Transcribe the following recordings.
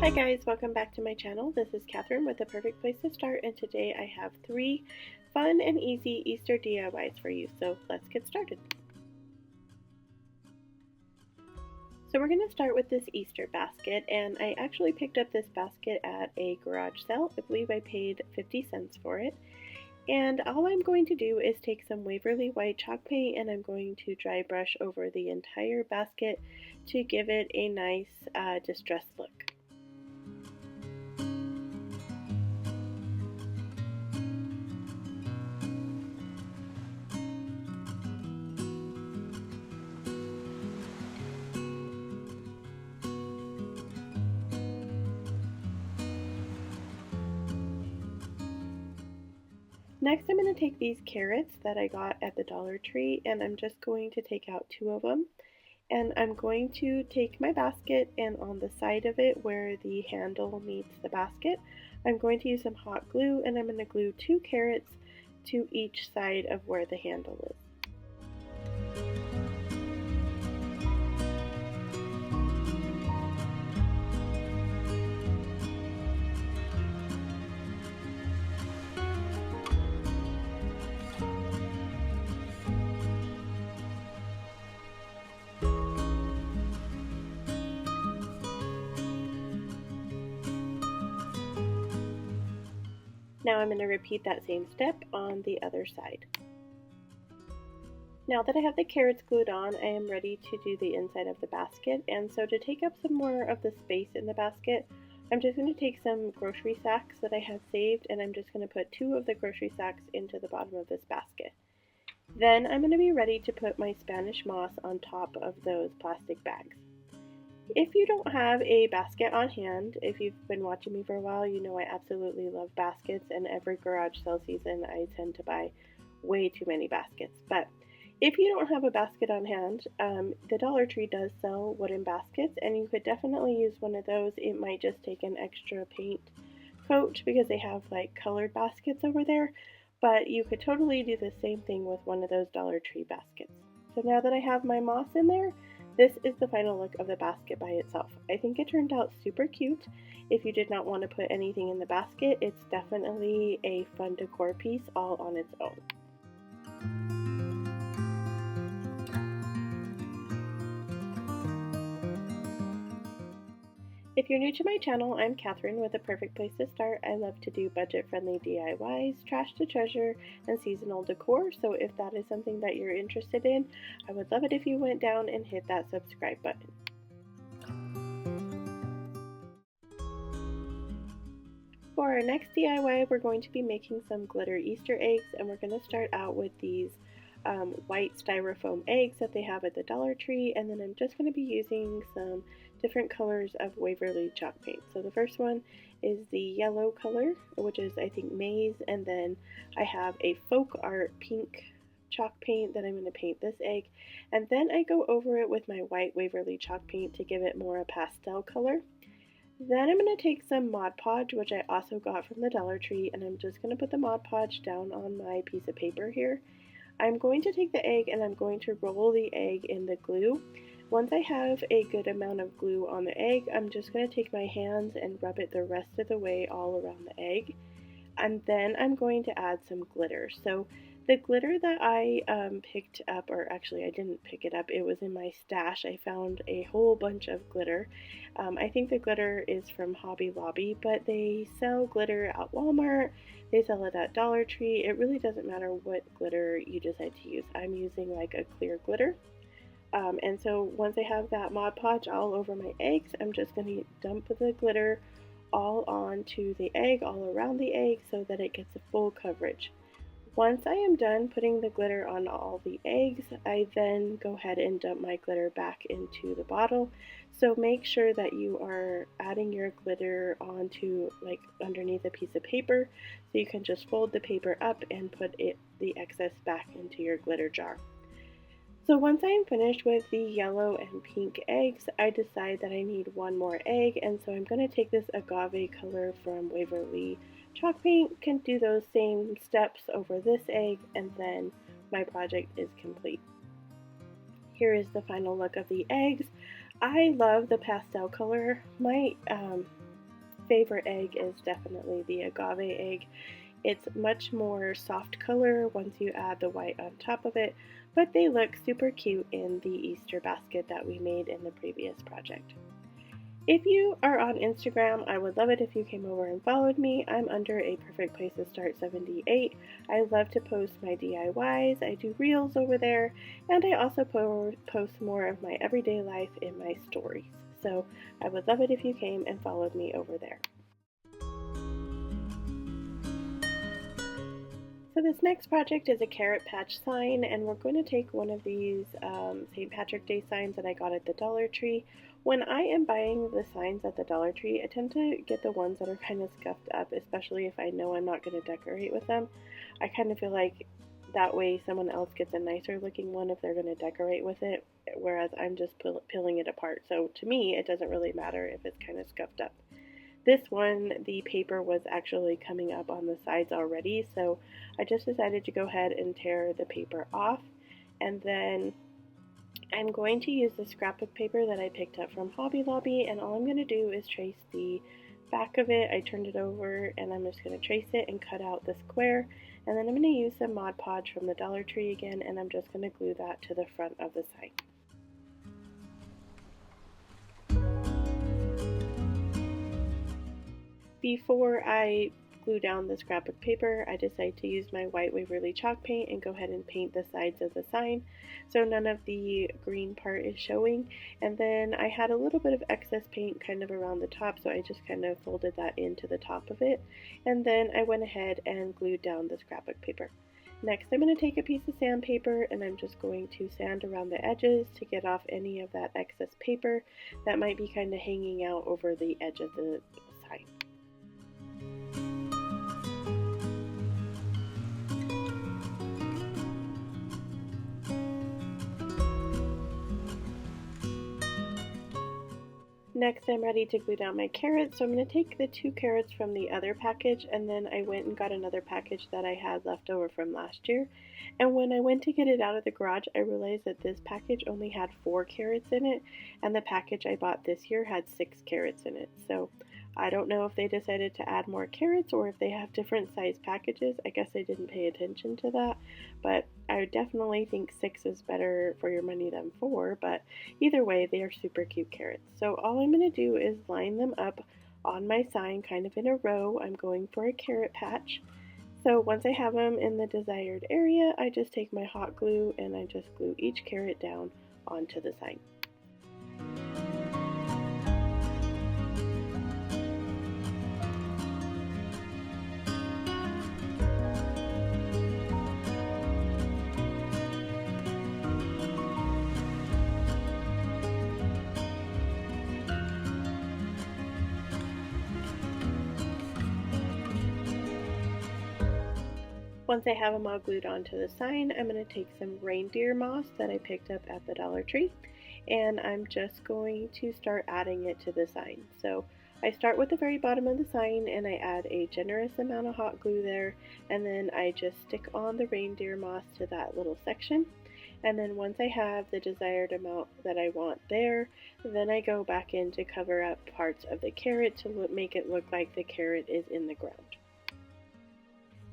Hi guys, welcome back to my channel. This is Catherine with The Perfect Place to Start, and today I have 3 fun and easy Easter DIYs for you, so let's get started. So we're going to start with this Easter basket, and I actually picked up this basket at a garage sale. I believe I paid 50 cents for it. And all I'm going to do is take some Waverly white chalk paint and I'm going to dry brush over the entire basket to give it a nice distressed look. Next, I'm going to take these carrots that I got at the Dollar Tree and I'm just going to take out 2 of them. And I'm going to take my basket, and on the side of it where the handle meets the basket, I'm going to use some hot glue and I'm going to glue 2 carrots to each side of where the handle is. Now I'm going to repeat that same step on the other side. Now that I have the carrots glued on, I am ready to do the inside of the basket, and so to take up some more of the space in the basket, I'm just going to take some grocery sacks that I have saved and I'm just going to put 2 of the grocery sacks into the bottom of this basket. Then I'm going to be ready to put my Spanish moss on top of those plastic bags. If you don't have a basket on hand, if you've been watching me for a while, you know I absolutely love baskets, and every garage sale season I tend to buy way too many baskets. But if you don't have a basket on hand, the Dollar Tree does sell wooden baskets, and you could definitely use one of those. It might just take an extra paint coat because they have like colored baskets over there, but you could totally do the same thing with one of those Dollar Tree baskets. So now that I have my moss in there, this is the final look of the basket by itself. I think it turned out super cute. If you did not want to put anything in the basket, it's definitely a fun decor piece all on its own. If you're new to my channel, I'm Catherine with The Perfect Place to Start. I love to do budget-friendly DIYs, trash to treasure, and seasonal decor, so if that is something that you're interested in, I would love it if you went down and hit that subscribe button. For our next DIY, we're going to be making some glitter Easter eggs, and we're going to start out with these white styrofoam eggs that they have at the Dollar Tree, and then I'm just going to be using some different colors of Waverly chalk paint. So the first one is the yellow color, which is I think maize, and then I have a folk art pink chalk paint that I'm going to paint this egg, and then I go over it with my white Waverly chalk paint to give it more a pastel color. Then I'm going to take some Mod Podge, which I also got from the Dollar Tree, and I'm just going to put the Mod Podge down on my piece of paper here. I'm going to take the egg and I'm going to roll the egg in the glue. Once I have a good amount of glue on the egg, I'm just going to take my hands and rub it the rest of the way all around the egg. And then I'm going to add some glitter. So the glitter that I picked up, or actually I didn't pick it up, it was in my stash. I found a whole bunch of glitter. I think the glitter is from Hobby Lobby, but they sell glitter at Walmart. They sell it at Dollar Tree. It really doesn't matter what glitter you decide to use. I'm using like a clear glitter. And so once I have that Mod Podge all over my eggs, I'm just going to dump the glitter all onto the egg, all around the egg, so that it gets a full coverage. Once I am done putting the glitter on all the eggs, I then go ahead and dump my glitter back into the bottle. So make sure that you are adding your glitter onto like underneath a piece of paper, so you can just fold the paper up and put the excess back into your glitter jar. So once I am finished with the yellow and pink eggs, I decide that I need one more egg, and so I'm going to take this agave color from Waverly chalk paint, can do those same steps over this egg, and then my project is complete. Here is the final look of the eggs. I love the pastel color. My favorite egg is definitely the agave egg. It's much more soft color once you add the white on top of it, but they look super cute in the Easter basket that we made in the previous project. If you are on Instagram, I would love it if you came over and followed me. I'm under A Perfect Place to Start 78. I love to post my DIYs. I do reels over there, and I also post more of my everyday life in my stories. So I would love it if you came and followed me over there. So this next project is a carrot patch sign, and we're going to take one of these St. Patrick Day signs that I got at the Dollar Tree. When I am buying the signs at the Dollar Tree, I tend to get the ones that are kind of scuffed up, especially if I know I'm not going to decorate with them. I kind of feel like that way someone else gets a nicer looking one if they're going to decorate with it, whereas I'm just peeling it apart. So to me, it doesn't really matter if it's kind of scuffed up. This one, the paper was actually coming up on the sides already, so I just decided to go ahead and tear the paper off, and then I'm going to use the scrapbook paper that I picked up from Hobby Lobby, and all I'm going to do is trace the back of it. I turned it over, and I'm just going to trace it and cut out the square, and then I'm going to use some Mod Podge from the Dollar Tree again, and I'm just going to glue that to the front of the sign. Before I glue down the scrapbook paper, I decided to use my white Waverly chalk paint and go ahead and paint the sides of the sign so none of the green part is showing. And then I had a little bit of excess paint kind of around the top, so I just kind of folded that into the top of it. And then I went ahead and glued down the scrapbook paper. Next, I'm going to take a piece of sandpaper and I'm just going to sand around the edges to get off any of that excess paper that might be kind of hanging out over the edge of the sign. Next, I'm ready to glue down my carrots, so I'm going to take the 2 carrots from the other package, and then I went and got another package that I had left over from last year. And when I went to get it out of the garage, I realized that this package only had 4 carrots in it, and the package I bought this year had 6 carrots in it. So I don't know if they decided to add more carrots or if they have different size packages. I guess I didn't pay attention to that, but I definitely think 6 is better for your money than 4, but either way, they are super cute carrots. So all I'm going to do is line them up on my sign kind of in a row. I'm going for a carrot patch. So once I have them in the desired area, I just take my hot glue and I just glue each carrot down onto the sign. Once I have them all glued onto the sign, I'm going to take some reindeer moss that I picked up at the Dollar Tree, and I'm just going to start adding it to the sign. So I start with the very bottom of the sign and I add a generous amount of hot glue there, and then I just stick on the reindeer moss to that little section. And then once I have the desired amount that I want there, then I go back in to cover up parts of the carrot to make it look like the carrot is in the ground.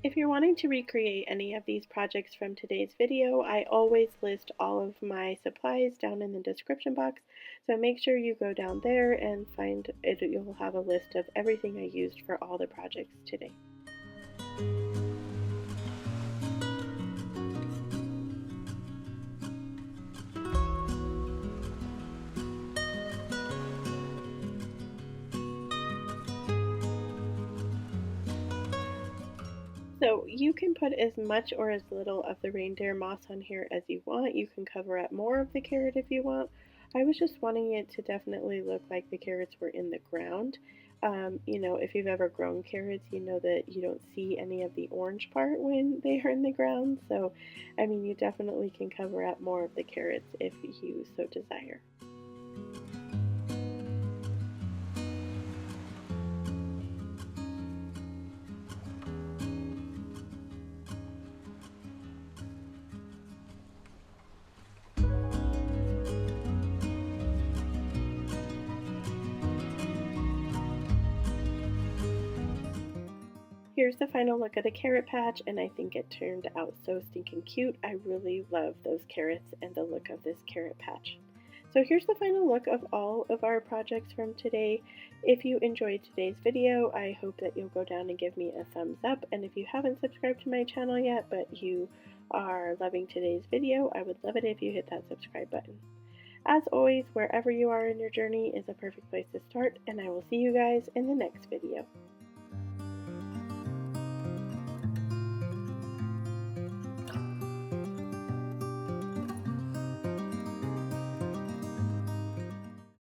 If you're wanting to recreate any of these projects from today's video, I always list all of my supplies down in the description box, so make sure you go down there and find it. You'll have a list of everything I used for all the projects today. So you can put as much or as little of the reindeer moss on here as you want. You can cover up more of the carrot if you want. I was just wanting it to definitely look like the carrots were in the ground. You know, if you've ever grown carrots, you know that you don't see any of the orange part when they are in the ground. So, I mean, you definitely can cover up more of the carrots if you so desire. Here's the final look of the carrot patch, and I think it turned out so stinking cute. I really love those carrots and the look of this carrot patch. So here's the final look of all of our projects from today. If you enjoyed today's video, I hope that you'll go down and give me a thumbs up. And if you haven't subscribed to my channel yet, but you are loving today's video, I would love it if you hit that subscribe button. As always, wherever you are in your journey is a perfect place to start, and I will see you guys in the next video.